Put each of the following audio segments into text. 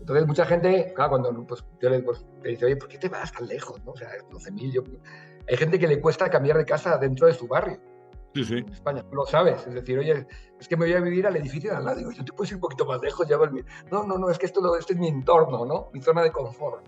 Entonces, mucha gente, claro, cuando pues, yo le pues, te dice, oye, ¿por qué te vas tan lejos? ¿No? O sea, 12.000, hay gente que le cuesta cambiar de casa dentro de su barrio. Sí, sí. En España, tú lo sabes. Es decir, oye, es que me voy a vivir al edificio de al lado. Digo, yo te puedo ir un poquito más lejos. No, es que este es mi entorno, ¿no? Mi zona de confort.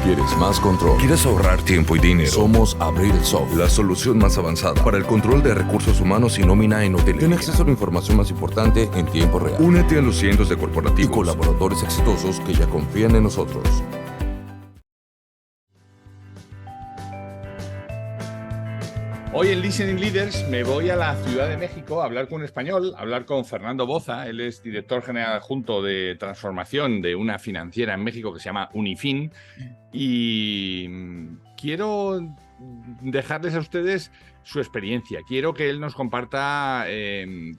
¿Quieres más control? ¿Quieres ahorrar tiempo y dinero? Somos Abril Soft, La solución más avanzada para el control de recursos humanos y nómina en hotelería. Tiene acceso a la información más importante en tiempo real. Únete a los cientos de Y corporativos colaboradores exitosos que ya confían en nosotros. Hoy en Listening Leaders me voy a la Ciudad de México a hablar con un español, a hablar con Fernando Boza. Él es director general adjunto de transformación de una financiera en México que se llama Unifin. Y quiero dejarles a ustedes su experiencia. Quiero que él nos comparta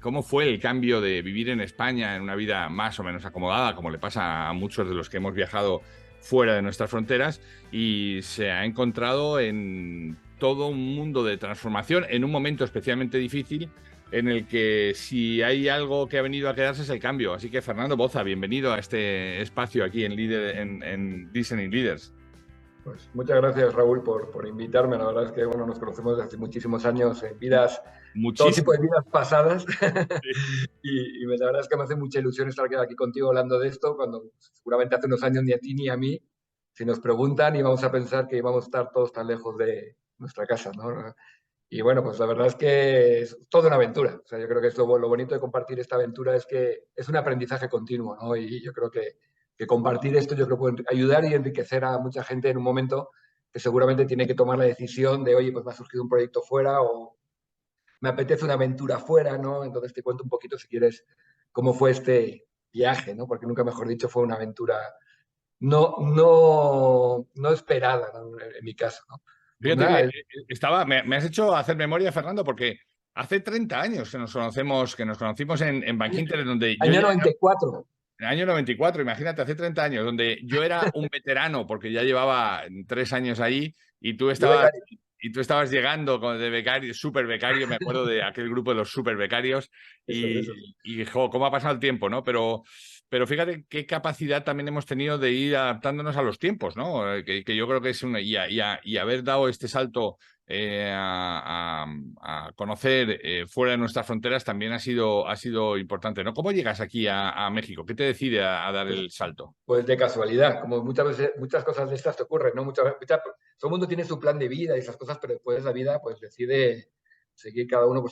cómo fue el cambio de vivir en España en una vida más o menos acomodada, como le pasa a muchos de los que hemos viajado fuera de nuestras fronteras, y se ha encontrado en todo un mundo de transformación en un momento especialmente difícil en el que si hay algo que ha venido a quedarse es el cambio. Así que Fernando Boza, bienvenido a este espacio aquí en Listening Leaders. Pues muchas gracias, Raúl, por invitarme. La verdad es que bueno, nos conocemos desde hace muchísimos años en vidas, todo tipo de vidas pasadas. Sí. y la verdad es que me hace mucha ilusión estar aquí contigo hablando de esto, cuando seguramente hace unos años ni a ti ni a mí, si nos preguntan, íbamos a pensar que íbamos a estar todos tan lejos de nuestra casa, ¿no? Y bueno, pues la verdad es que es toda una aventura. O sea, yo creo que es lo bonito de compartir esta aventura es que es un aprendizaje continuo, ¿no? Y yo creo que compartir esto yo creo que puede ayudar y enriquecer a mucha gente en un momento que seguramente tiene que tomar la decisión de, oye, pues me ha surgido un proyecto fuera o me apetece una aventura fuera, ¿no? Entonces te cuento un poquito, si quieres, cómo fue este viaje, ¿no? Porque nunca mejor dicho, fue una aventura no esperada, ¿no? En mi caso, ¿no? Pues Fíjate nada, que me has hecho hacer memoria, Fernando, porque hace 30 años que nos conocimos en Bankinter, donde yo año ya... 94. En el año 94, imagínate, hace 30 años, donde yo era un veterano porque ya llevaba 3 años ahí y tú estabas llegando de becario, súper becario, me acuerdo de aquel grupo de los súper becarios Eso. jo, cómo ha pasado el tiempo, ¿no? Pero fíjate qué capacidad también hemos tenido de ir adaptándonos a los tiempos, ¿no? Que yo creo que es y haber dado este salto a conocer fuera de nuestras fronteras también ha sido importante, ¿no? ¿Cómo llegas aquí a México? ¿Qué te decide a dar el salto? Pues de casualidad, como muchas veces, muchas cosas de estas te ocurren, ¿no? Todo el mundo tiene su plan de vida y esas cosas, pero después la vida pues decide seguir cada uno por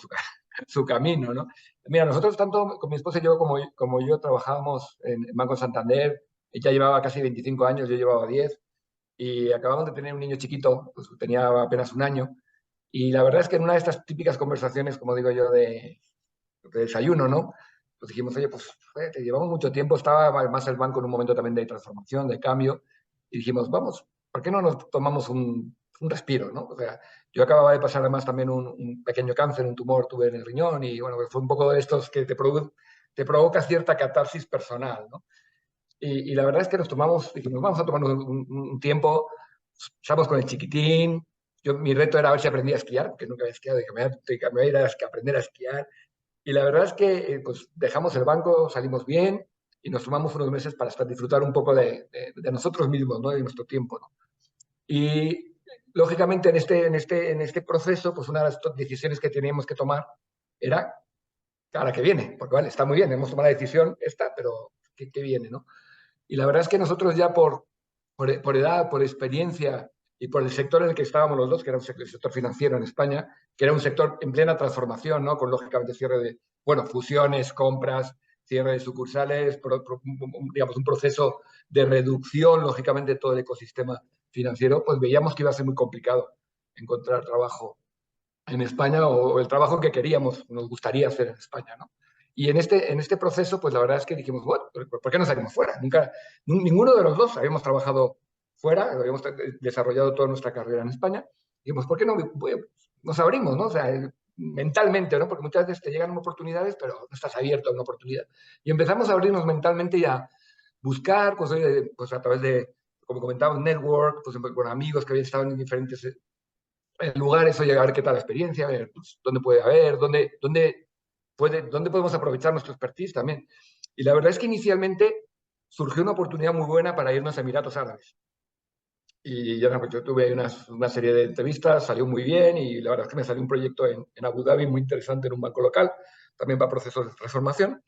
su camino, ¿no? Mira, nosotros tanto con mi esposa y yo como yo trabajábamos en Banco Santander, ella llevaba casi 25 años, yo llevaba 10, y acabamos de tener un niño chiquito, pues tenía apenas un año, y la verdad es que en una de estas típicas conversaciones, como digo yo, de desayuno, ¿no? Pues dijimos, oye, pues te llevamos mucho tiempo, estaba además el banco en un momento también de transformación, de cambio, y dijimos, vamos, ¿por qué no nos tomamos un respiro, ¿no? O sea, yo acababa de pasar además también un pequeño cáncer, un tumor tuve en el riñón, y bueno, fue un poco de estos que te provoca cierta catarsis personal, ¿no? Y la verdad es que dijimos, vamos a tomarnos un tiempo, estamos con el chiquitín, mi reto era ver si aprendía a esquiar, porque nunca había esquiado, dije, me voy a ir a aprender a esquiar, y la verdad es que pues, dejamos el banco, salimos bien y nos tomamos unos meses para disfrutar un poco de nosotros mismos, ¿no? De nuestro tiempo, ¿no? Y lógicamente en este proceso, pues una de las decisiones que teníamos que tomar era, ahora que viene, porque vale, está muy bien, hemos tomado la decisión esta, pero ¿qué viene, no? Y la verdad es que nosotros ya por edad, por experiencia y por el sector en el que estábamos los dos, que era el sector financiero en España, que era un sector en plena transformación, ¿no? Con lógicamente cierre de, bueno, fusiones, compras, cierre de sucursales, digamos, un proceso de reducción, lógicamente, de todo el ecosistema financiero, pues veíamos que iba a ser muy complicado encontrar trabajo en España o el trabajo que queríamos, nos gustaría hacer en España, ¿no? Y en este proceso, pues la verdad es que dijimos, bueno, ¿por qué no salimos fuera? Ninguno de los dos habíamos trabajado fuera, habíamos desarrollado toda nuestra carrera en España. Dijimos, ¿por qué no nos abrimos, no? O sea, mentalmente, ¿no? Porque muchas veces te llegan oportunidades, pero no estás abierto a una oportunidad. Y empezamos a abrirnos mentalmente y a buscar, pues, pues a través de, como comentaba, un network, pues con amigos que habían estado en diferentes lugares, oye, a ver qué tal la experiencia, a ver pues, dónde puede haber, dónde podemos aprovechar nuestro expertise también. Y la verdad es que inicialmente surgió una oportunidad muy buena para irnos a Emiratos Árabes. Y ya, pues, yo tuve una serie de entrevistas, salió muy bien y la verdad es que me salió un proyecto en Abu Dhabi muy interesante en un banco local, también para procesos de transformación.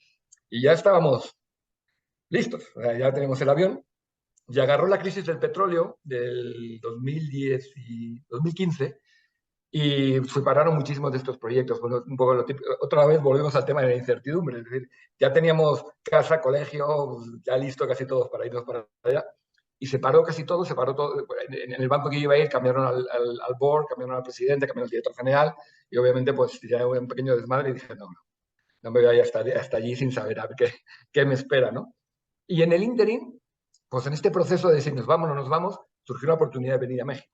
Y ya estábamos listos, o sea, ya tenemos el avión. Y agarró la crisis del petróleo del 2010 y 2015 y se pararon muchísimos de estos proyectos. Bueno, un poco otra vez volvemos al tema de la incertidumbre, es decir, ya teníamos casa, colegio, ya listo casi todos para irnos para allá. Y se paró casi todo, se paró todo. En el banco que yo iba a ir cambiaron al board, cambiaron al presidente, cambiaron al director general y obviamente pues ya hubo un pequeño desmadre y dije, no me voy a ir hasta allí sin saber a ver qué me espera, ¿no? Y en el interim, pues en este proceso de decir nos vamos o no nos vamos, surgió la oportunidad de venir a México.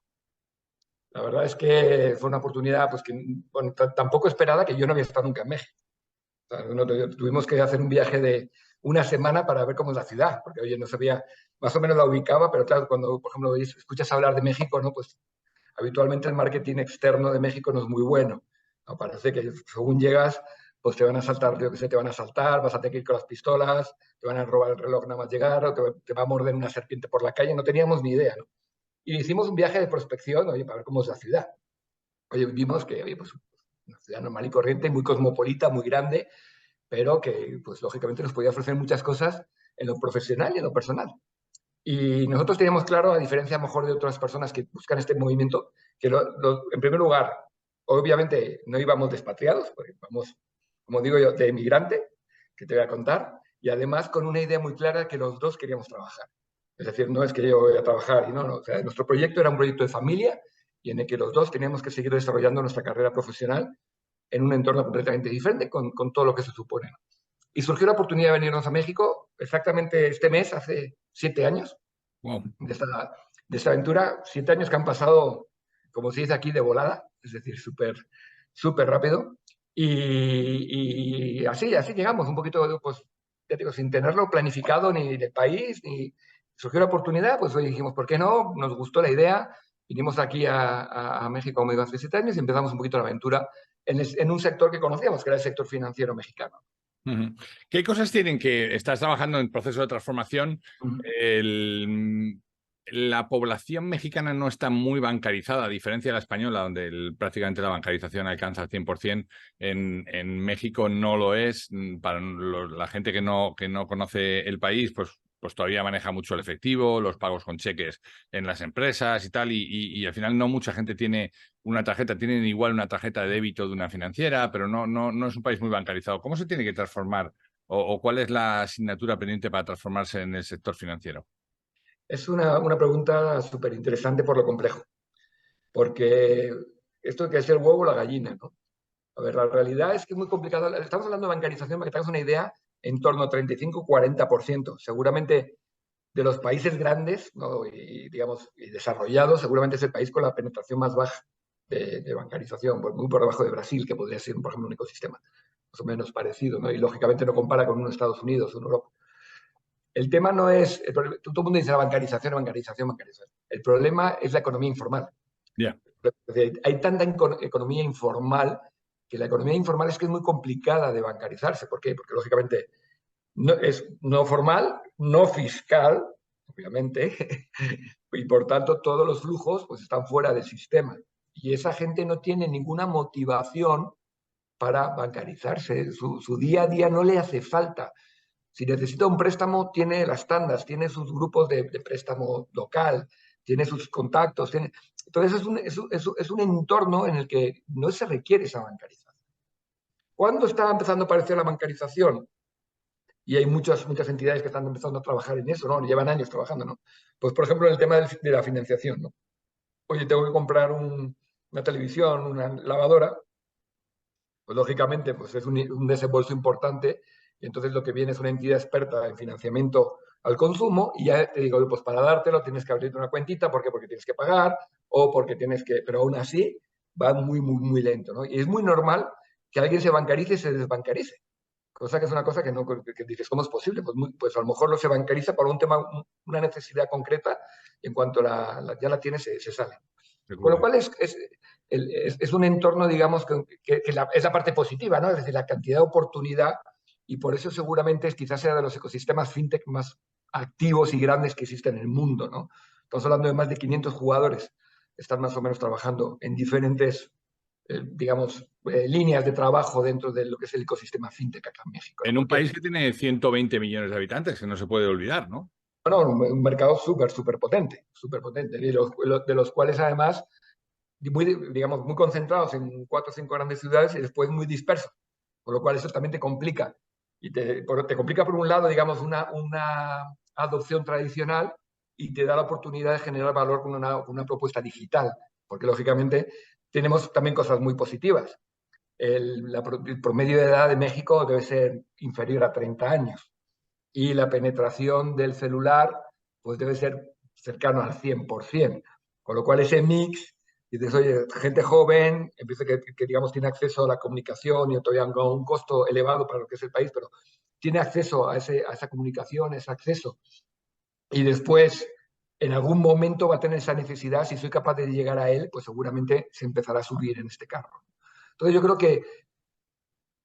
La verdad es que fue una oportunidad pues que bueno, tampoco esperada, que yo no había estado nunca en México. O sea, tuvimos que hacer un viaje de una semana para ver cómo es la ciudad, porque oye, no sabía, más o menos la ubicaba, pero claro, cuando, por ejemplo, escuchas hablar de México, ¿no? Pues habitualmente el marketing externo de México no es muy bueno. ¿No? Parece que según llegas, pues te van a asaltar, yo qué sé, te van a asaltar, vas a tener que ir con las pistolas, te van a robar el reloj nada más llegar, o te va a morder una serpiente por la calle, no teníamos ni idea, ¿no? Y hicimos un viaje de prospección, oye, para ver cómo es la ciudad. Oye, vimos que, oye, pues una ciudad normal y corriente, muy cosmopolita, muy grande, pero que, pues lógicamente nos podía ofrecer muchas cosas en lo profesional y en lo personal. Y nosotros teníamos claro, a diferencia a lo mejor de otras personas que buscan este movimiento, que en primer lugar, obviamente no íbamos despatriados, porque vamos, como digo yo, de emigrante, que te voy a contar, y además con una idea muy clara que los dos queríamos trabajar. Es decir, no es que yo voy a trabajar y no, o sea, nuestro proyecto era un proyecto de familia y en el que los dos teníamos que seguir desarrollando nuestra carrera profesional en un entorno completamente diferente con todo lo que se supone. Y surgió la oportunidad de venirnos a México exactamente este mes, hace 7 años, Wow. de esta aventura. 7 años que han pasado, como se dice aquí, de volada, es decir, súper rápido. Y así llegamos, un poquito, pues, ya digo, sin tenerlo planificado ni del país, ni surgió la oportunidad, pues hoy dijimos, ¿por qué no? Nos gustó la idea, vinimos aquí a México, como digo, hace 7 años y empezamos un poquito la aventura en un sector que conocíamos, que era el sector financiero mexicano. Uh-huh. ¿Qué cosas tienen que estás trabajando en proceso de transformación? Uh-huh. La población mexicana no está muy bancarizada, a diferencia de la española, donde prácticamente la bancarización alcanza el 100%. En México no lo es. Para la gente que no conoce el país, pues todavía maneja mucho el efectivo, los pagos con cheques en las empresas y tal, y al final no mucha gente tiene una tarjeta, tienen igual una tarjeta de débito de una financiera, pero no es un país muy bancarizado. ¿Cómo se tiene que transformar o cuál es la asignatura pendiente para transformarse en el sector financiero? Es una pregunta súper interesante por lo complejo, porque esto que es el huevo o la gallina, ¿no? A ver, la realidad es que es muy complicado. Estamos hablando de bancarización, para que tengas una idea, en torno a 35-40%. Seguramente de los países grandes, ¿no? digamos, y desarrollados, seguramente es el país con la penetración más baja de bancarización, muy por debajo de Brasil, que podría ser, por ejemplo, un ecosistema más o menos parecido, ¿no? Y lógicamente no compara con unos Estados Unidos o en Europa. El tema no es, todo el mundo dice la bancarización. El problema es la economía informal. Yeah. Hay tanta economía informal que la economía informal es que es muy complicada de bancarizarse. ¿Por qué? Porque lógicamente es no formal, no fiscal, obviamente, y por tanto todos los flujos pues, están fuera del sistema. Y esa gente no tiene ninguna motivación para bancarizarse. Su día a día no le hace falta. Si necesita un préstamo, tiene las tandas, tiene sus grupos de préstamo local, tiene sus contactos. Entonces es un entorno en el que no se requiere esa bancarización. ¿Cuándo está empezando a aparecer la bancarización? Y hay muchas entidades que están empezando a trabajar en eso, ¿no? Llevan años trabajando, ¿no? Pues, por ejemplo, en el tema de la financiación, ¿no? Oye, tengo que comprar una televisión, una lavadora, pues lógicamente pues es un desembolso importante y entonces lo que viene es una entidad experta en financiamiento al consumo y ya te digo, pues para dártelo tienes que abrirte una cuentita, ¿por qué? Porque tienes que pagar o porque tienes que, pero aún así va muy, muy, muy lento, ¿no? Y es muy normal que alguien se bancarice y se desbancarice. Cosa que es una cosa que, no, que dices, ¿cómo es posible? Pues a lo mejor no se bancariza por un tema, una necesidad concreta, y en cuanto ya la tiene, se sale. Con lo cual es un entorno, digamos, que es la parte positiva, ¿no? Es decir, la cantidad de oportunidad, y por eso seguramente quizás sea de los ecosistemas fintech más activos y grandes que existen en el mundo, ¿no? Estamos hablando de más de 500 jugadores que están más o menos trabajando en diferentes, digamos, líneas de trabajo dentro de lo que es el ecosistema fintech acá en México, ¿no? En un Porque, país que tiene 120 millones de habitantes, que no se puede olvidar, ¿no? bueno, un mercado súper potente, de los cuales además digamos, muy concentrados en 4 o 5 grandes ciudades y después muy dispersos, por lo cual eso también te complica. Y te complica por un lado, digamos, una adopción tradicional, y te da la oportunidad de generar valor con una propuesta digital, porque lógicamente tenemos también cosas muy positivas. El promedio de edad de México debe ser inferior a 30 años, y la penetración del celular pues debe ser cercano al 100%, con lo cual ese mix, dices, oye, gente joven, empieza que digamos tiene acceso a la comunicación y todavía con un costo elevado para lo que es el país, pero tiene acceso a esa comunicación, ese acceso, y después en algún momento va a tener esa necesidad. Si soy capaz de llegar a él, pues seguramente se empezará a subir en este carro. Entonces yo creo que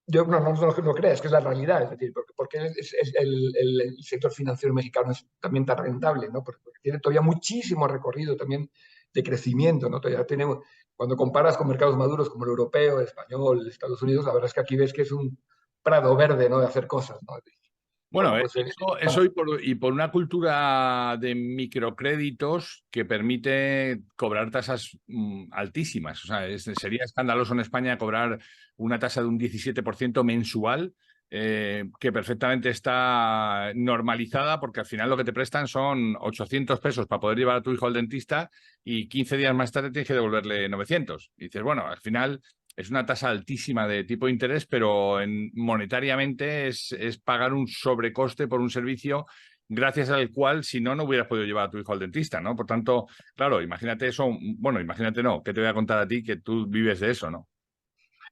no creas que es la realidad, es decir, porque el sector financiero mexicano es también tan rentable, ¿no? Porque tiene todavía muchísimo recorrido también de crecimiento, ¿no? Todavía tenemos, cuando comparas con mercados maduros como el europeo, el español, el Estados Unidos, la verdad es que aquí ves que es un prado verde, ¿no? De hacer cosas, ¿no? Bueno, Bueno, pues eso y por una cultura de microcréditos que permite cobrar tasas altísimas. O sea, sería escandaloso en España cobrar una tasa de un 17% mensual, que perfectamente está normalizada, porque al final lo que te prestan son 800 pesos para poder llevar a tu hijo al dentista, y 15 días más tarde tienes que devolverle 900. Y dices, bueno, al final es una tasa altísima de tipo de interés, pero monetariamente es pagar un sobrecoste por un servicio gracias al cual, si no, no hubieras podido llevar a tu hijo al dentista, ¿no? Por tanto, claro, imagínate eso, bueno, imagínate no, que te voy a contar a ti que tú vives de eso, ¿no?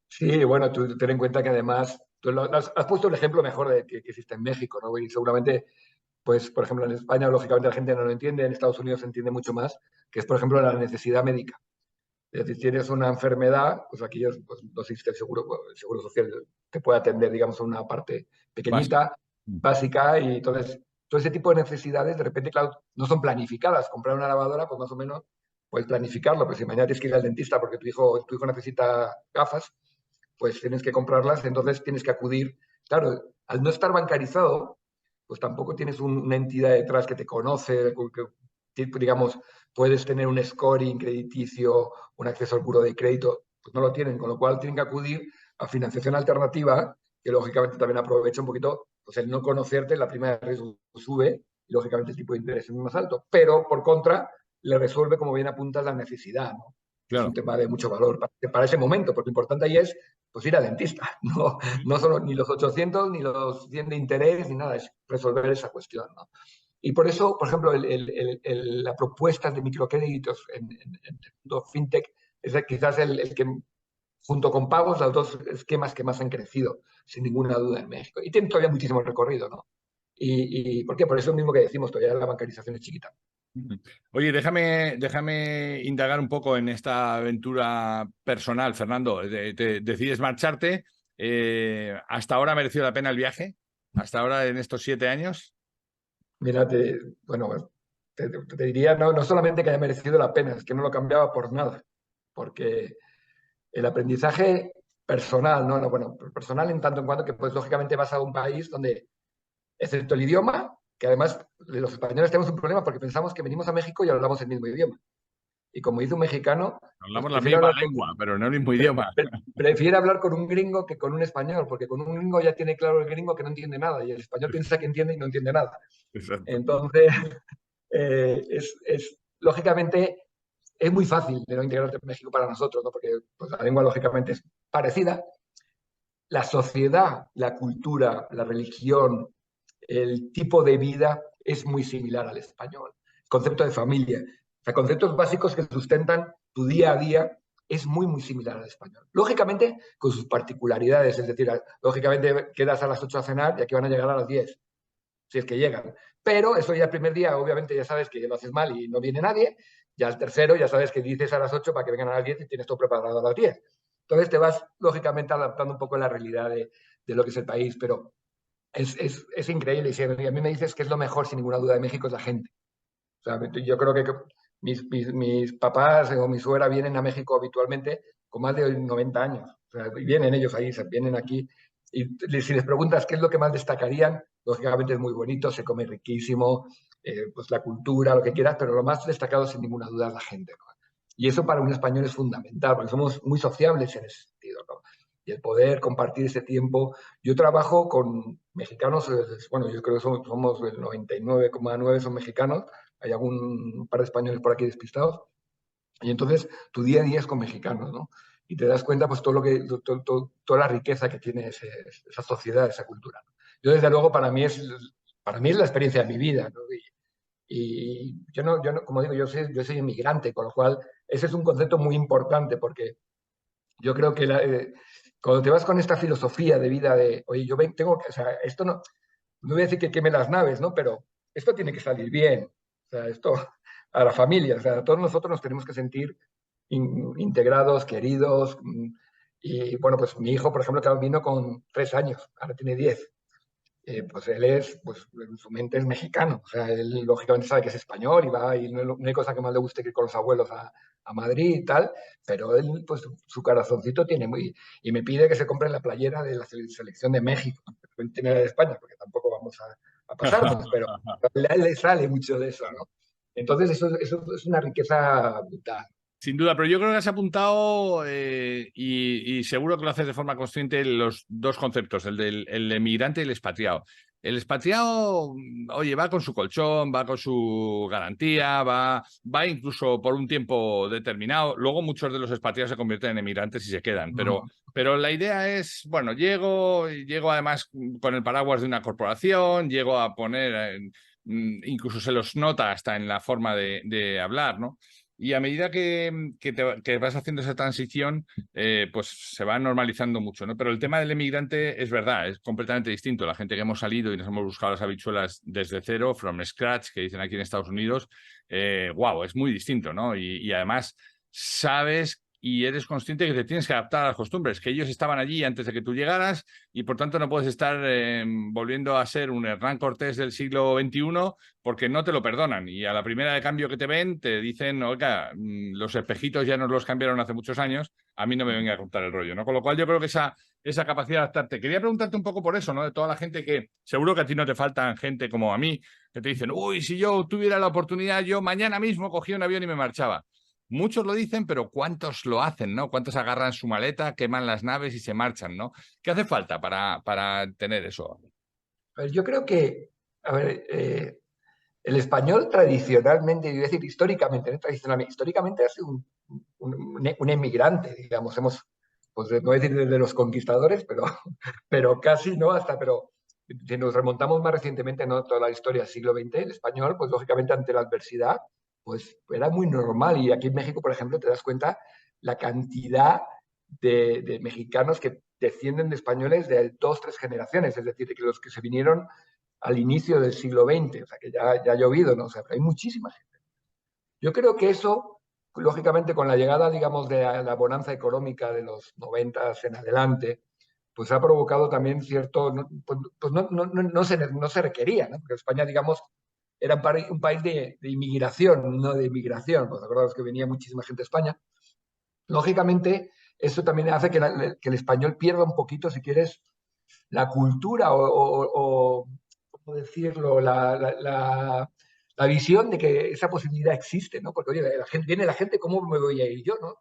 sí, bueno, tú ten en cuenta que además tú has puesto el ejemplo mejor que existe en México, ¿no? Y seguramente, pues, por ejemplo, en España, lógicamente, la gente no lo entiende, en Estados Unidos se entiende mucho más, que es, por ejemplo, la necesidad médica. Es decir, tienes una enfermedad, pues aquí pues, no existe el seguro social te puede atender, digamos, a una parte Básico. pequeñita, básica, y entonces todo ese tipo de necesidades, de repente, claro, no son planificadas. Comprar una lavadora, pues más o menos puedes planificarlo, pero si mañana tienes que ir al dentista porque tu hijo necesita gafas, pues tienes que comprarlas, entonces tienes que acudir. Claro, al no estar bancarizado, pues tampoco tienes una entidad detrás que te conoce, que, digamos, puedes tener un scoring crediticio, un acceso al buro de crédito, pues no lo tienen, con lo cual tienen que acudir a financiación alternativa, que lógicamente también aprovecha un poquito, pues el no conocerte, la prima de riesgo sube, y lógicamente el tipo de interés es más alto, pero por contra le resuelve, como bien apuntas, la necesidad, ¿no? Que es un Claro. tema de mucho valor para ese momento, porque lo importante ahí es pues ir al dentista, no solo ni los 800 ni los 100 de interés ni nada, es resolver esa cuestión, ¿no? Y por eso, por ejemplo, la propuesta de microcréditos en el mundo fintech es quizás el que, junto con pagos, los dos esquemas que más han crecido, sin ninguna duda, en México. Y tienen todavía muchísimo recorrido, ¿no? ¿Y por qué? Por eso mismo que decimos, todavía la bancarización es chiquita. Oye, déjame indagar un poco en esta aventura personal, Fernando. Te decides marcharte. ¿Hasta ahora ha merecido la pena el viaje? ¿Hasta ahora en estos 7 años? Mira, bueno, te diría, no solamente que haya merecido la pena, es que no lo cambiaba por nada, porque el aprendizaje personal, ¿no? Bueno, personal en tanto en cuanto que, pues, lógicamente vas a un país donde, excepto el idioma, que además los españoles tenemos un problema porque pensamos que venimos a México y hablamos el mismo idioma. Y como dice un mexicano, pues Hablamos la misma lengua, pero no el mismo idioma. prefiere hablar con un gringo que con un español, porque con un gringo ya tiene claro el gringo que no entiende nada, y el español piensa que entiende y no entiende nada. Exacto. Entonces, lógicamente, es muy fácil de no integrarte en México para nosotros, ¿no? Porque pues, la lengua lógicamente es parecida. La sociedad, la cultura, la religión, el tipo de vida es muy similar al español. El concepto de familia, o sea, conceptos básicos que sustentan tu día a día es muy, muy similar al español. Lógicamente, con sus particularidades, es decir, lógicamente quedas a las 8 a cenar y aquí van a llegar a las 10, si es que llegan. Pero eso ya el primer día, obviamente, ya sabes que lo haces mal y no viene nadie. Ya el tercero, ya sabes que dices a las 8 para que vengan a las 10 y tienes todo preparado a las 10. Entonces te vas, lógicamente, adaptando un poco a la realidad de lo que es el país, pero es increíble. Y si a mí me dices que es lo mejor, sin ninguna duda, de México es la gente. O sea, yo creo que mis papás o mi suegra vienen a México habitualmente con más de 90 años. O sea, vienen ellos ahí, vienen aquí. Y si les preguntas qué es lo que más destacarían, lógicamente es muy bonito, se come riquísimo, pues la cultura, lo que quieras, pero lo más destacado sin ninguna duda es la gente, ¿no? Y eso para un español es fundamental, porque somos muy sociables en ese sentido, ¿no? Y el poder compartir ese tiempo. Yo trabajo con mexicanos, bueno, yo creo que somos el 99,9 son mexicanos, hay un par de españoles por aquí despistados, y entonces tu día a día es con mexicanos, ¿no? Y te das cuenta, pues, toda la riqueza que tiene esa sociedad, esa cultura. Yo, desde luego, para mí es la experiencia de mi vida, ¿no? Y yo no, como digo, yo soy inmigrante, con lo cual ese es un concepto muy importante, porque yo creo que cuando te vas con esta filosofía de vida de, oye, tengo que, o sea, esto no voy a decir que queme las naves, ¿no? Pero esto tiene que salir bien. O sea, esto a la familia, o sea, todos nosotros nos tenemos que sentir integrados, queridos. Y bueno, pues mi hijo, por ejemplo, que vino con 3 años, ahora tiene 10. Pues él pues en su mente es mexicano. O sea, él lógicamente sabe que es español y va, y no hay cosa que más le guste que ir con los abuelos a Madrid y tal, pero él, pues su corazoncito tiene muy... Y me pide que se compre la playera de la selección de México, tiene la de España, porque tampoco vamos a pasarnos, pero a él le sale mucho de eso, ¿no? Entonces eso es una riqueza brutal. Sin duda, pero yo creo que has apuntado y seguro que lo haces de forma consciente los dos conceptos, el emigrante y el expatriado. El expatriado, oye, va con su colchón, va con su garantía, va incluso por un tiempo determinado. Luego muchos de los expatriados se convierten en emigrantes y se quedan, pero la idea es, bueno, llego además con el paraguas de una corporación, llego a poner, incluso se los nota hasta en la forma de hablar, ¿no? Y a medida que vas haciendo esa transición, pues se va normalizando mucho, ¿no? Pero el tema del emigrante es verdad, es completamente distinto. La gente que hemos salido y nos hemos buscado las habichuelas desde cero, from scratch, que dicen aquí en Estados Unidos, wow, es muy distinto, ¿no? Y además sabes y eres consciente que te tienes que adaptar a las costumbres, que ellos estaban allí antes de que tú llegaras y por tanto no puedes estar volviendo a ser un Hernán Cortés del siglo XXI porque no te lo perdonan. Y a la primera de cambio que te ven te dicen, oiga, los espejitos ya nos los cambiaron hace muchos años, a mí no me venga a contar el rollo, ¿no? Con lo cual yo creo que esa capacidad de adaptarte. Quería preguntarte un poco por eso, ¿no? De toda la gente que, seguro que a ti no te faltan gente como a mí, que te dicen, uy, si yo tuviera la oportunidad, yo mañana mismo cogía un avión y me marchaba. Muchos lo dicen, pero ¿cuántos lo hacen, no? ¿Cuántos agarran su maleta, queman las naves y se marchan, no? ¿Qué hace falta para tener eso? Pues yo creo que, a ver, el español tradicionalmente, yo voy a decir históricamente, ¿no? Históricamente ha sido un emigrante, digamos. Pues no voy a decir desde los conquistadores, pero casi, ¿no? Pero si nos remontamos más recientemente, ¿no? Toda la historia del siglo XX, el español, pues lógicamente ante la adversidad, pues era muy normal. Y aquí en México, por ejemplo, te das cuenta la cantidad de mexicanos que descienden de españoles de 2, 3 generaciones, es decir, que los que se vinieron al inicio del siglo XX, o sea, que ya ha llovido, ¿no? O sea, hay muchísima gente. Yo creo que eso, lógicamente, con la llegada, digamos, de la bonanza económica de los 90 en adelante, pues ha provocado también cierto, pues no se requería, ¿no? Porque España, digamos, era un país de inmigración, no de emigración. Pues acordaos que venía muchísima gente a España. Lógicamente, eso también hace que el español pierda un poquito, si quieres, la cultura o ¿cómo decirlo? La visión de que esa posibilidad existe, ¿no? Porque, oye, viene la gente, ¿cómo me voy a ir yo, no?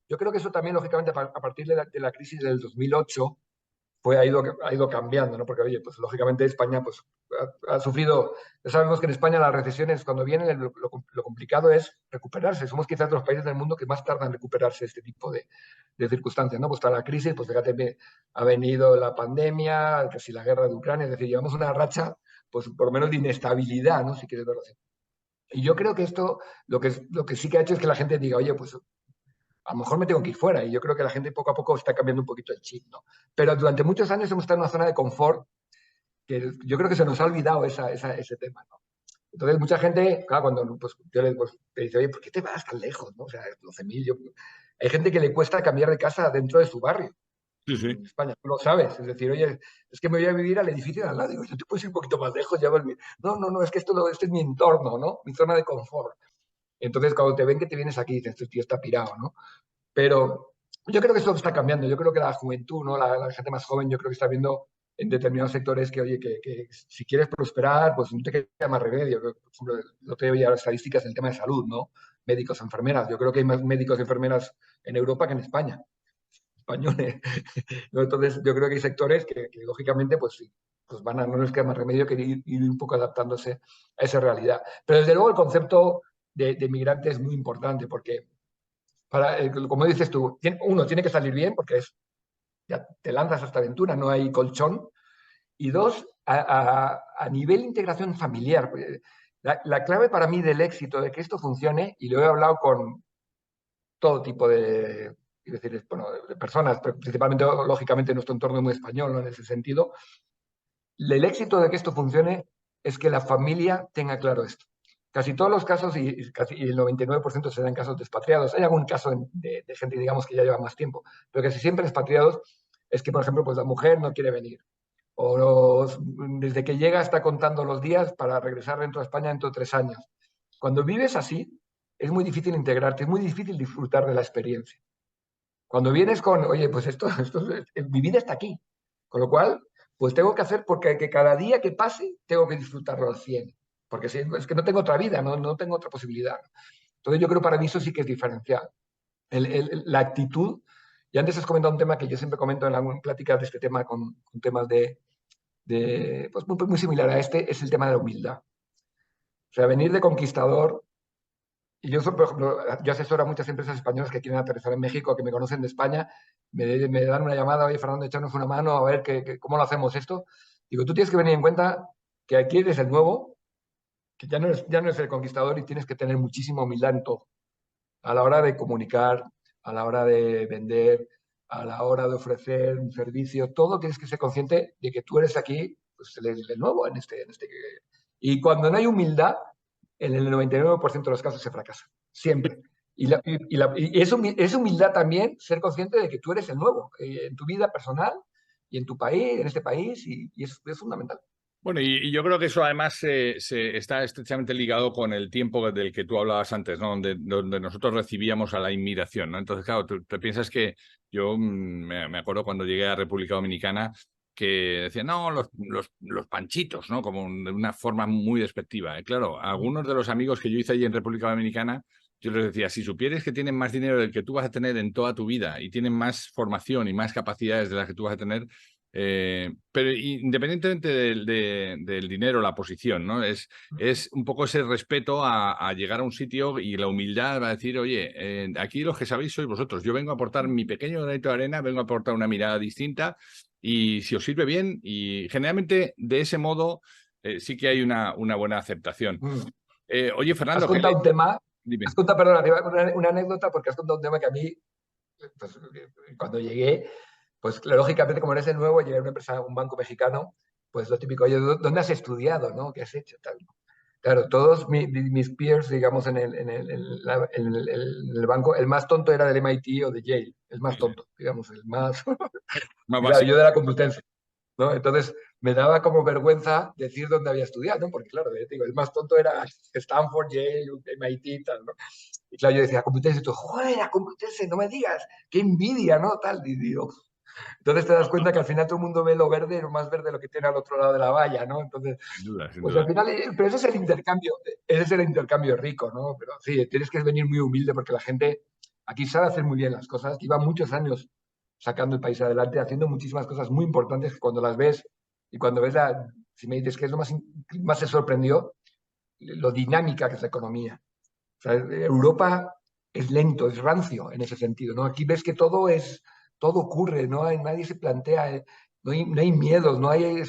Yo creo que eso también, lógicamente, a partir de la crisis del 2008, ha ido cambiando, ¿no? Porque, oye, pues lógicamente España pues, ha sufrido, ya sabemos que en España las recesiones, cuando vienen, lo complicado es recuperarse. Somos quizás de los países del mundo que más tardan en recuperarse este tipo de circunstancias, ¿no? Pues está la crisis, pues fíjate, ha venido la pandemia, casi la guerra de Ucrania, es decir, llevamos una racha, pues por lo menos de inestabilidad, ¿no? Si quieres verlo así. Y yo creo que esto, lo que sí que ha hecho es que la gente diga, oye, pues a lo mejor me tengo que ir fuera. Y yo creo que la gente poco a poco está cambiando un poquito el chip, ¿no? Pero durante muchos años hemos estado en una zona de confort que yo creo que se nos ha olvidado ese tema, ¿no? Entonces, mucha gente, claro, cuando pues, te dice, oye, ¿por qué te vas tan lejos? ¿No? O sea, 12.000, hay gente que le cuesta cambiar de casa dentro de su barrio. Sí, sí. En España, tú lo sabes. Es decir, oye, es que me voy a vivir al edificio de al lado. Digo, ¿no te puedes ir un poquito más lejos? No, es que este es mi entorno, ¿no? Mi zona de confort. Entonces, cuando te ven que te vienes aquí, dices, este tío está pirado, ¿no? Pero yo creo que esto está cambiando. Yo creo que la juventud, ¿no? La gente más joven, yo creo que está viendo en determinados sectores que, oye, que si quieres prosperar, pues no te queda más remedio. Por ejemplo, lo te voy a las estadísticas del tema de salud, ¿no? Médicos, enfermeras. Yo creo que hay más médicos y enfermeras en Europa que en España. Españoles. ¿No? Entonces, yo creo que hay sectores que lógicamente, pues sí, pues no les queda más remedio que ir un poco adaptándose a esa realidad. Pero desde luego el concepto de migrante es muy importante porque, como dices tú, uno tiene que salir bien porque ya te lanzas a esta aventura, no hay colchón. Y dos, a nivel de integración familiar. La clave para mí del éxito de que esto funcione, y lo he hablado con todo tipo de personas, pero principalmente, lógicamente, nuestro entorno es muy español, ¿no? En ese sentido, el éxito de que esto funcione es que la familia tenga claro esto. Casi todos los casos, y el 99% se dan casos de expatriados. Hay algún caso de gente, digamos, que ya lleva más tiempo, pero casi siempre expatriados es que, por ejemplo, pues la mujer no quiere venir. O desde que llega está contando los días para regresar dentro de España dentro de 3 años. Cuando vives así, es muy difícil integrarte, es muy difícil disfrutar de la experiencia. Cuando vienes con, oye, pues mi vida está aquí. Con lo cual, pues tengo que hacer porque que cada día que pase tengo que disfrutarlo al 100. Porque si, es que no tengo otra vida, no tengo otra posibilidad. Entonces yo creo para mí eso sí que es diferencial. La actitud, y antes has comentado un tema que yo siempre comento en algunas pláticas de este tema con temas pues muy similar a este, es el tema de la humildad. O sea, venir de conquistador. Y yo, por ejemplo, yo asesoro a muchas empresas españolas que quieren aterrizar en México, que me conocen de España, me dan una llamada, oye, Fernando, echarnos una mano, a ver cómo lo hacemos esto. Digo, tú tienes que venir en cuenta que aquí eres el nuevo, que ya no eres el conquistador y tienes que tener muchísima humildad en todo. A la hora de comunicar, a la hora de vender, a la hora de ofrecer un servicio, todo tienes que ser consciente de que tú eres aquí, pues el nuevo en este. Y cuando no hay humildad, en el 99% de los casos se fracasa, siempre. Y es humildad también ser consciente de que tú eres el nuevo en tu vida personal y en tu país, en este país, y es fundamental. Bueno, y yo creo que eso además se está estrechamente ligado con el tiempo del que tú hablabas antes, ¿no? Donde nosotros recibíamos a la inmigración, ¿no? Entonces, claro, tú te piensas que yo me acuerdo cuando llegué a República Dominicana que decían, no, los panchitos, ¿no? Como de una forma muy despectiva. Claro, algunos de los amigos que yo hice allí en República Dominicana, yo les decía, si supieres que tienen más dinero del que tú vas a tener en toda tu vida y tienen más formación y más capacidades de las que tú vas a tener, pero independientemente del dinero, la posición, ¿no? Es un poco ese respeto a llegar a un sitio y la humildad va a decir, oye, aquí los que sabéis sois vosotros. Yo vengo a aportar mi pequeño granito de arena, vengo a aportar una mirada distinta y si os sirve bien, y generalmente de ese modo sí que hay una buena aceptación. Oye, Fernando, has contado un tema, dime. perdona, te voy a contar una anécdota porque has contado un tema que a mí, pues, cuando llegué, pues lógicamente, como eres el nuevo, llegué a una empresa, un banco mexicano, pues lo típico, oye, ¿dónde has estudiado? ¿No? ¿Qué has hecho? Tal. Claro, todos mis peers, digamos, en el banco, el más tonto era del MIT o de Yale, el más tonto, digamos, el más... Claro, yo de la Complutense, ¿no? Entonces, me daba como vergüenza decir dónde había estudiado, ¿no? Porque, claro, digo, el más tonto era Stanford, Yale, MIT, tal, ¿no? Y claro, yo decía, Complutense, y tú, joder, a Complutense, no me digas, qué envidia, ¿no? Tal, y digo... Entonces te das cuenta que al final todo el mundo ve lo verde, lo más verde lo que tiene al otro lado de la valla, ¿no? Entonces, sin duda. Pues al final, pero ese es el intercambio rico, ¿no? Pero sí, tienes que venir muy humilde porque la gente aquí sabe hacer muy bien las cosas, lleva muchos años sacando el país adelante, haciendo muchísimas cosas muy importantes que cuando las ves y cuando ves si me dices que es lo más se sorprendió, lo dinámica que es la economía. O sea, Europa es lento, es rancio en ese sentido, ¿no? Aquí ves que todo ocurre, ¿no? Nadie se plantea, no hay miedos, no hay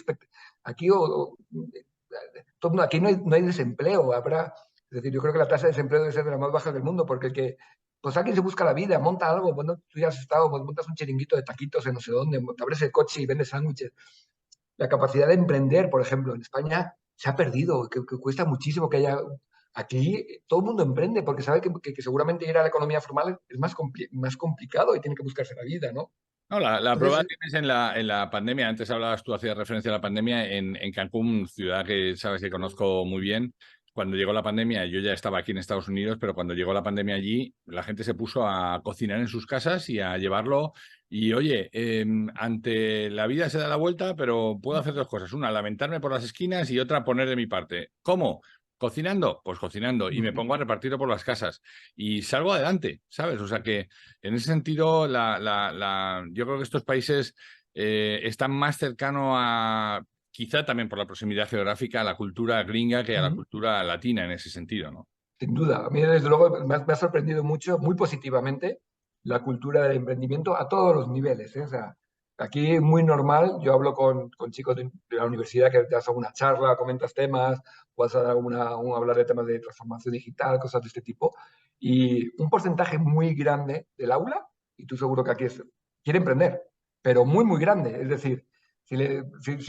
aquí aquí no hay desempleo, es decir, yo creo que la tasa de desempleo debe ser de las más bajas del mundo, porque pues alguien se busca la vida, monta algo, bueno, tú ya has estado, pues montas un chiringuito de taquitos en no sé dónde, te abres el coche y vendes sándwiches. La capacidad de emprender, por ejemplo, en España se ha perdido, que cuesta muchísimo que haya... Aquí todo el mundo emprende porque sabe que seguramente ir a la economía formal es más complicado y tiene que buscarse la vida, ¿no? No, la prueba Entonces, tienes en la pandemia. Antes hablabas tú, hacías referencia a la pandemia en Cancún, ciudad que sabes que conozco muy bien. Cuando llegó la pandemia, yo ya estaba aquí en Estados Unidos, pero cuando llegó la pandemia allí, la gente se puso a cocinar en sus casas y a llevarlo. Y oye, ante la vida se da la vuelta, pero puedo hacer dos cosas. Una, lamentarme por las esquinas y otra, poner de mi parte. ¿Cómo? ¿Cocinando? Pues cocinando. Y me pongo a repartirlo por las casas. Y salgo adelante, ¿sabes? O sea que en ese sentido, yo creo que estos países están más cercanos a, quizá también por la proximidad geográfica, a la cultura gringa que a la cultura latina en ese sentido, ¿no? sin duda, a mí desde luego me ha sorprendido mucho, muy positivamente, la cultura del emprendimiento a todos los niveles, ¿eh? O sea, aquí muy normal, yo hablo con chicos de la universidad que te das alguna charla, comentas temas, vas a hablar de temas de transformación digital, cosas de este tipo, y un porcentaje muy grande del aula, y tú seguro que aquí quiere emprender, pero muy, muy grande. Es decir, si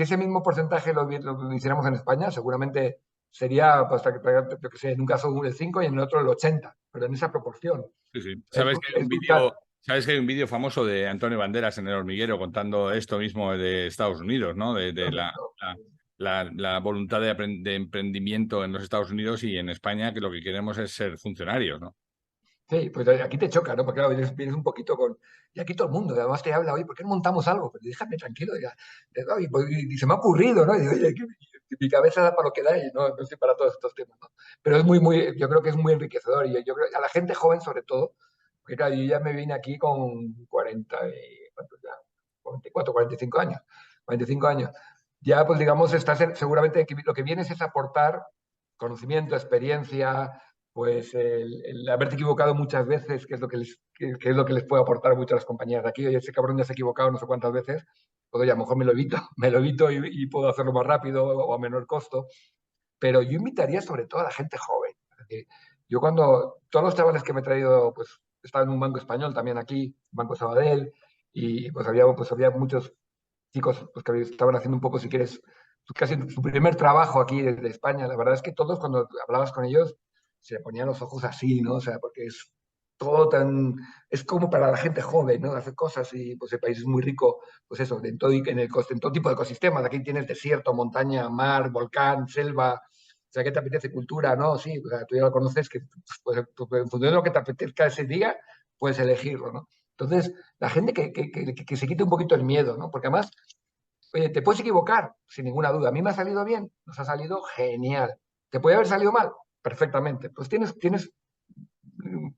ese mismo porcentaje lo hiciéramos en España, seguramente sería, pues, yo que sé, en un caso el 5 y en el otro el 80, pero en esa proporción. Sí, sí. Es, es brutal. ¿Sabes que hay un vídeo famoso de Antonio Banderas en El Hormiguero contando esto mismo de Estados Unidos, ¿no? De la voluntad de emprendimiento en los Estados Unidos y en España, que lo que queremos es ser funcionarios, ¿no? Sí, pues aquí te choca, ¿no? Porque claro, vienes un poquito con... Y aquí todo el mundo, además te habla, oye, ¿por qué no montamos algo? Pues déjame tranquilo, ya. Y se me ha ocurrido, ¿no? Y digo, oye, que mi cabeza da para lo que da y no estoy para todos estos temas, ¿no? Pero es yo creo que es muy enriquecedor y yo creo a la gente joven sobre todo, porque claro, yo ya me vine aquí con 40 y, ¿cuántos ya? 44, 45 años. 45 años. Ya, pues digamos, seguramente lo que vienes es aportar conocimiento, experiencia, pues el haberte equivocado muchas veces, que es es lo que les puede aportar mucho a las compañías de aquí. Oye, ese cabrón ya se ha equivocado no sé cuántas veces, pues oye, a lo mejor me lo evito, me lo evito y puedo hacerlo más rápido o a menor costo. Pero yo invitaría sobre todo a la gente joven. Es decir, yo todos los chavales que me he traído, pues estaba en un banco español también aquí, Banco Sabadell, y pues había muchos chicos pues, que estaban haciendo un poco, si quieres, casi su primer trabajo aquí desde España. La verdad es que todos cuando hablabas con ellos se le ponían los ojos así, ¿no? O sea, porque es todo tan, es como para la gente joven, ¿no? Hacer cosas y pues el país es muy rico, pues eso, en todo tipo de ecosistemas. Aquí tienes desierto, montaña, mar, volcán, selva. O sea, ¿qué te apetece? Cultura, ¿no? Sí, o sea, tú ya lo conoces, que pues, en función de lo que te apetezca ese día, puedes elegirlo, ¿no? Entonces, la gente que se quite un poquito el miedo, ¿no? Porque además, oye, te puedes equivocar, sin ninguna duda. A mí me ha salido bien, nos ha salido genial. ¿Te puede haber salido mal? Perfectamente. Pues tienes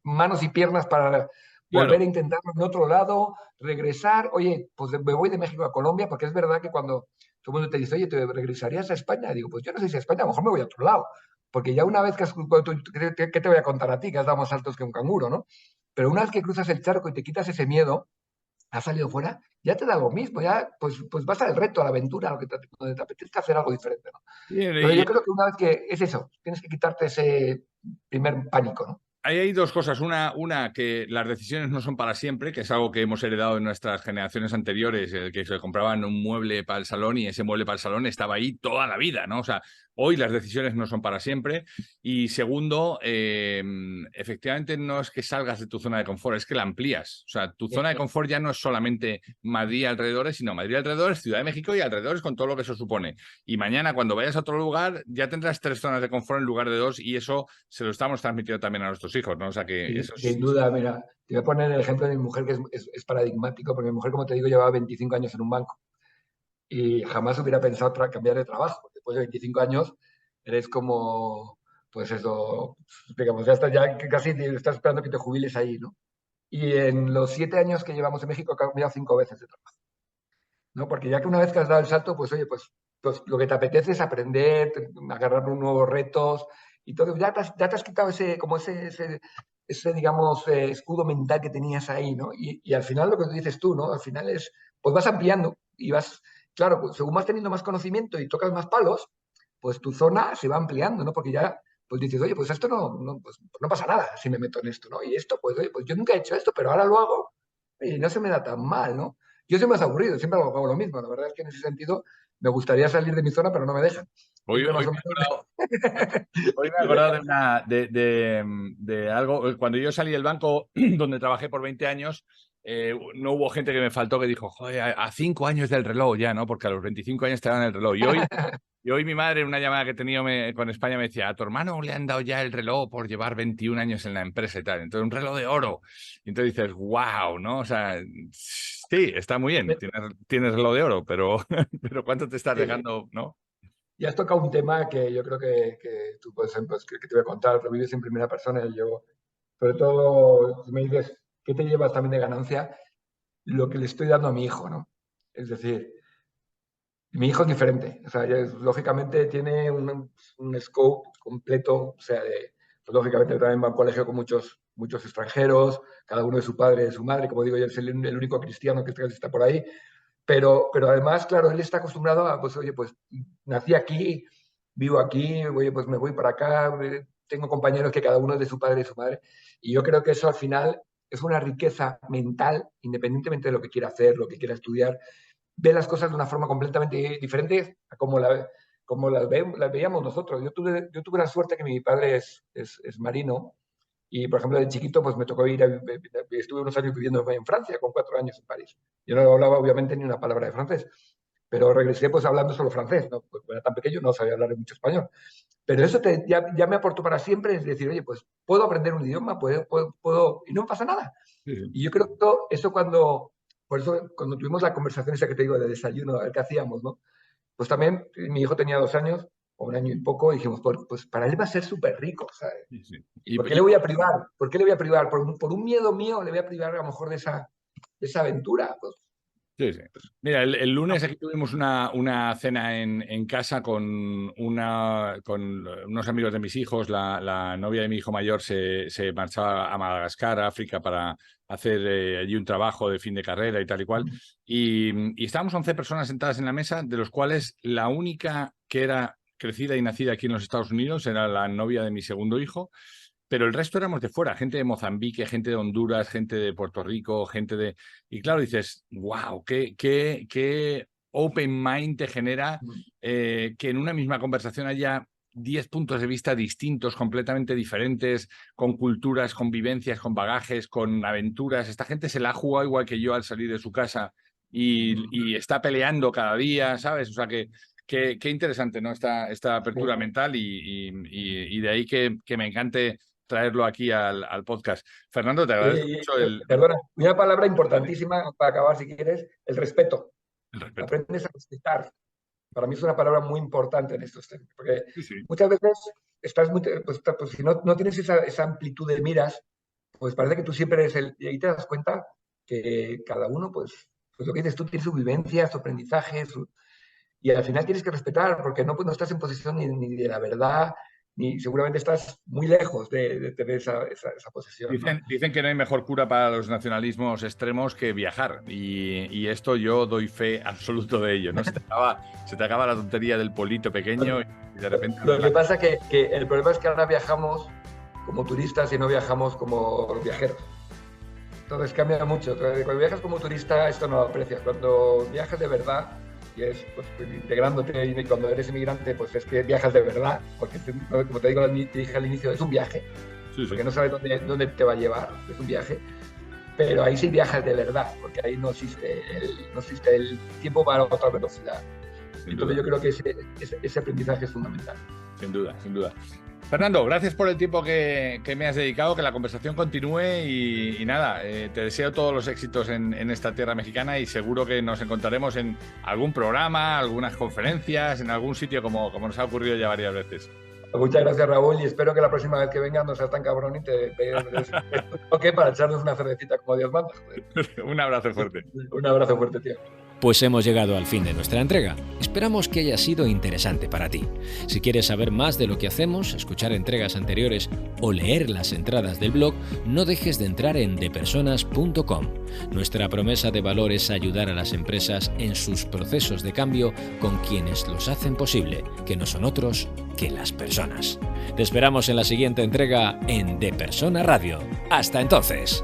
manos y piernas para Claro. volver a intentarlo en otro lado, regresar. Oye, pues me voy de México a Colombia, porque es verdad que cuando todo el mundo te dice, oye, ¿te regresarías a España? Digo, pues yo no sé si a España, a lo mejor me voy a otro lado. Porque ya una vez que ¿qué te voy a contar a ti? Que has dado más saltos que un canguro, ¿no? Pero una vez que cruzas el charco y te quitas ese miedo, has salido fuera, ya te da lo mismo, ya pues vas al reto, a la aventura, a lo que donde te apetezca hacer algo diferente, ¿no? Entonces Y yo creo que una vez que es eso, tienes que quitarte ese primer pánico, ¿no? ahí hay dos cosas. Una, que las decisiones no son para siempre, que es algo que hemos heredado en nuestras generaciones anteriores, que se compraban un mueble para el salón y ese mueble para el salón estaba ahí toda la vida, ¿no? O sea, hoy las decisiones no son para siempre. Y segundo, efectivamente no es que salgas de tu zona de confort, es que la amplías. O sea, tu zona de confort ya no es solamente Madrid y alrededores, sino Madrid y alrededores, Ciudad de México y alrededores con todo lo que eso supone. Y mañana cuando vayas a otro lugar ya tendrás 3 zonas de confort en lugar de 2 y eso se lo estamos transmitiendo también a nuestros hijos, ¿no? O sea que eso es... Sin duda, mira, te voy a poner el ejemplo de mi mujer, que es paradigmático, porque mi mujer, como te digo, llevaba 25 años en un banco y jamás hubiera pensado cambiar de trabajo. Después de 25 años, eres como, pues eso, digamos, ya casi estás esperando que te jubiles ahí, ¿no? Y en los 7 años que llevamos en México, he cambiado 5 veces de trabajo, ¿no? Porque ya que una vez que has dado el salto, pues oye, pues lo que te apetece es aprender, agarrar nuevos retos y todo. Ya te has quitado ese digamos, escudo mental que tenías ahí, ¿no? Y al final lo que dices tú, ¿no? Al final pues vas ampliando y claro, pues según vas teniendo más conocimiento y tocas más palos, pues tu zona se va ampliando, ¿no? Porque ya pues dices, oye, pues esto pues no pasa nada si me meto en esto, ¿no? Y esto, pues, oye, pues yo nunca he hecho esto, pero ahora lo hago y no se me da tan mal, ¿no? Yo soy más aburrido, siempre hago lo mismo. La verdad es que en ese sentido me gustaría salir de mi zona, pero no me dejan. Hoy me he acordado de algo. Cuando yo salí del banco, donde trabajé por 20 años, no hubo gente que me faltó que dijo, joder, a 5 años del reloj ya, ¿no? Porque a los 25 años te dan el reloj. Y hoy mi madre, en una llamada que he tenido con España, me decía, a tu hermano le han dado ya el reloj por llevar 21 años en la empresa y tal. Entonces, un reloj de oro. Y entonces dices, wow, ¿no? O sea, sí, está muy bien, tienes reloj de oro, pero ¿cuánto te estás dejando, no? Y has tocado un tema que yo creo que tú puedes, pues, que te voy a contar, lo vives en primera persona y yo, sobre todo, si me dices, ¿qué te llevas también de ganancia? Lo que le estoy dando a mi hijo, ¿no? Es decir, mi hijo es diferente, o sea, lógicamente tiene un scope completo, o sea, pues, lógicamente también va a un colegio con muchos extranjeros, cada uno de su padre, de su madre, como digo, yo es el único cristiano que está por ahí, pero además, claro, él está acostumbrado a, pues, oye, pues nací aquí, vivo aquí, oye, pues me voy para acá, tengo compañeros que cada uno es de su padre y de su madre, y yo creo que eso al final es una riqueza mental, independientemente de lo que quiera hacer, lo que quiera estudiar, ve las cosas de una forma completamente diferente a como las veíamos nosotros. Yo tuve la suerte que mi padre es marino, y, por ejemplo, de chiquito, pues me tocó estuve unos años viviendo en Francia, con 4 años en París. Yo no hablaba, obviamente, ni una palabra de francés, pero regresé pues hablando solo francés, ¿no? Pues era tan pequeño, no sabía hablar mucho español. Pero eso ya me aportó para siempre, es decir, oye, pues puedo aprender un idioma, puedo y no pasa nada. Sí. Y yo creo que eso por eso cuando tuvimos la conversación esa que te digo de desayuno, a ver qué hacíamos, ¿no? Pues también mi hijo tenía 2 años, o 1 año y poco, y dijimos, pues para él va a ser súper rico, ¿sabes? Sí. ¿Y por qué le voy a privar? ¿Por qué le voy a privar? Por un miedo mío le voy a privar a lo mejor de esa aventura. Pues. Sí. Mira, el lunes aquí tuvimos una cena en casa con unos amigos de mis hijos. La novia de mi hijo mayor se marchaba a Madagascar, a África, para hacer allí un trabajo de fin de carrera y tal y cual. Y estábamos 11 personas sentadas en la mesa, de los cuales la única que era crecida y nacida aquí en los Estados Unidos era la novia de mi segundo hijo, pero el resto éramos de fuera, gente de Mozambique, gente de Honduras, gente de Puerto Rico, gente de... Y claro, dices, wow, qué open mind te genera que en una misma conversación haya 10 puntos de vista distintos, completamente diferentes, con culturas, con vivencias, con bagajes, con aventuras. Esta gente se la ha jugado igual que yo al salir de su casa y está peleando cada día, ¿sabes? O sea que... Qué interesante, ¿no? Esta apertura mental y de ahí que me encante traerlo aquí al podcast. Fernando, te agradezco mucho Perdona, una palabra importantísima para acabar, si quieres, el respeto. Aprendes a respetar. Para mí es una palabra muy importante en estos temas, porque muchas veces estás pues si no tienes esa amplitud de miras, pues parece que tú siempre eres y ahí te das cuenta que cada uno, pues lo que dices, tú tienes su vivencia, su aprendizaje, y al final tienes que respetar, porque no estás en posición ni de la verdad, ni seguramente estás muy lejos de tener esa posesión. Dicen que no hay mejor cura para los nacionalismos extremos que viajar, y esto yo doy fe absoluto de ello, ¿no? Se te acaba la tontería del pueblito pequeño y de repente... Lo que pasa que el problema es que ahora viajamos como turistas y no viajamos como viajeros. Entonces cambia mucho. Cuando viajas como turista esto no lo aprecias. Cuando viajas de verdad, y es pues, integrándote, y cuando eres inmigrante, pues es que viajas de verdad, porque como te dije al inicio, es un viaje, porque no sabes dónde te va a llevar, es un viaje, pero ahí sí viajas de verdad, porque ahí no existe el tiempo para otra velocidad. Entonces yo creo que ese aprendizaje es fundamental. Sin duda. Fernando, gracias por el tiempo que me has dedicado, que la conversación continúe y nada, te deseo todos los éxitos en esta tierra mexicana y seguro que nos encontraremos en algún programa, algunas conferencias, en algún sitio como nos ha ocurrido ya varias veces. Muchas gracias, Raúl, y espero que la próxima vez que vengas no seas tan cabrón y te toque para echarnos una cervecita como Dios manda. Un abrazo fuerte. Un abrazo fuerte, tío. Pues hemos llegado al fin de nuestra entrega. Esperamos que haya sido interesante para ti. Si quieres saber más de lo que hacemos, escuchar entregas anteriores o leer las entradas del blog, no dejes de entrar en depersonas.com. Nuestra promesa de valor es ayudar a las empresas en sus procesos de cambio con quienes los hacen posible, que no son otros que las personas. Te esperamos en la siguiente entrega en De Persona Radio. Hasta entonces.